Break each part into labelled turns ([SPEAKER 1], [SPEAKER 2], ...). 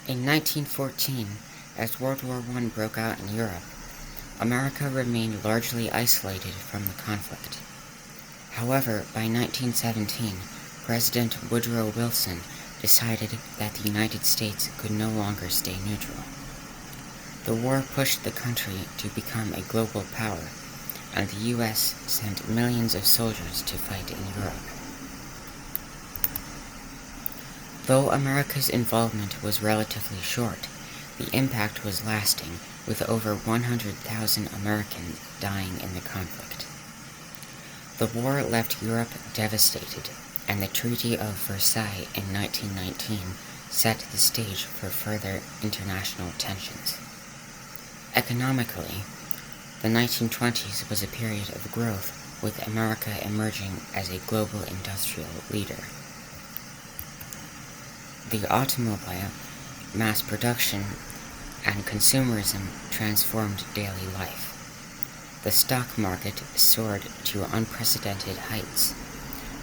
[SPEAKER 1] In 1914, as World War I broke out in Europe, America remained largely isolated from the conflict. However, by 1917, President Woodrow Wilson decided that the United States could no longer stay neutral. The war pushed the country to become a global power, and the U.S. sent millions of soldiers to fight in Europe. Though America's involvement was relatively short, the impact was lasting, with over 100,000 Americans dying in the conflict. The war left Europe devastated, and the Treaty of Versailles in 1919 set the stage for further international tensions. Economically, the 1920s was a period of growth, with America emerging as a global industrial leader. The automobile, mass production, and consumerism transformed daily life. The stock market soared to unprecedented heights,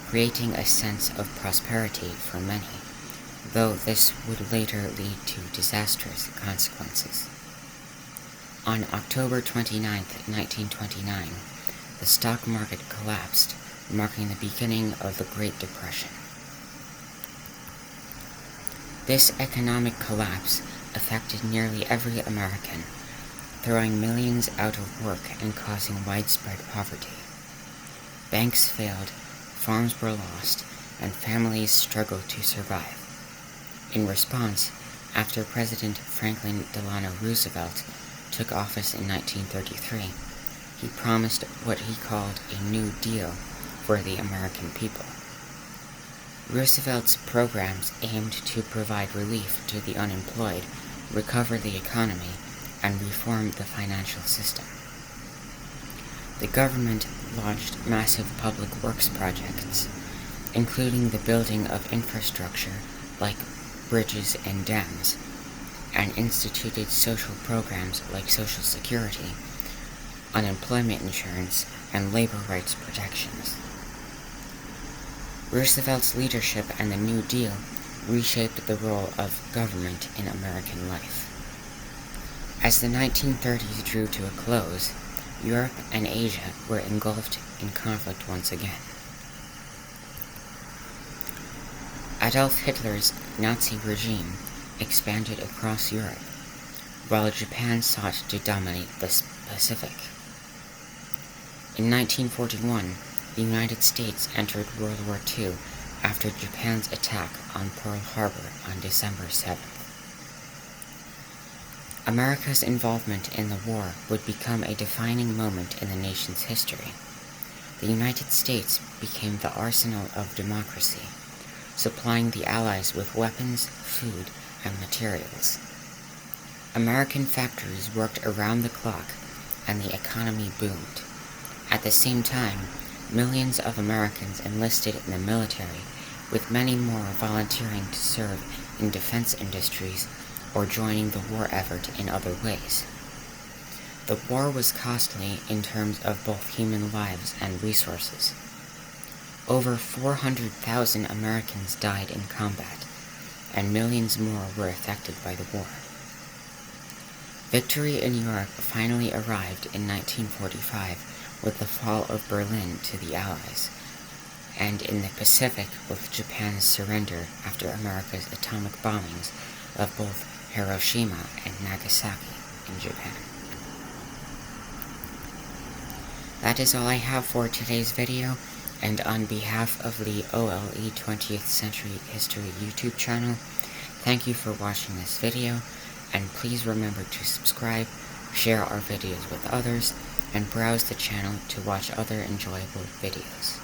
[SPEAKER 1] creating a sense of prosperity for many, though this would later lead to disastrous consequences. On October 29, 1929, the stock market collapsed, marking the beginning of the Great Depression. This economic collapse affected nearly every American, throwing millions out of work and causing widespread poverty. Banks failed, farms were lost, and families struggled to survive. In response, after President Franklin Delano Roosevelt took office in 1933, he promised what he called a New Deal for the American people. Roosevelt's programs aimed to provide relief to the unemployed, recover the economy, and reform the financial system. The government launched massive public works projects, including the building of infrastructure like bridges and dams, and instituted social programs like Social Security, unemployment insurance, and labor rights protections. Roosevelt's leadership and the New Deal reshaped the role of government in American life. As the 1930s drew to a close, Europe and Asia were engulfed in conflict once again. Adolf Hitler's Nazi regime expanded across Europe, while Japan sought to dominate the Pacific. In 1941, the United States entered World War II after Japan's attack on Pearl Harbor on December 7th. America's involvement in the war would become a defining moment in the nation's history. The United States became the arsenal of democracy, supplying the Allies with weapons, food, and materials. American factories worked around the clock, and the economy boomed. At the same time, millions of Americans enlisted in the military, with many more volunteering to serve in defense industries or joining the war effort in other ways. The war was costly in terms of both human lives and resources. Over 400,000 Americans died in combat, and millions more were affected by the war. Victory in Europe finally arrived in 1945 with the fall of Berlin to the Allies, and in the Pacific with Japan's surrender after America's atomic bombings of both Hiroshima and Nagasaki in Japan. That is all I have for today's video, and on behalf of the OLE 20th Century History YouTube channel, thank you for watching this video, and please remember to subscribe, share our videos with others, and browse the channel to watch other enjoyable videos.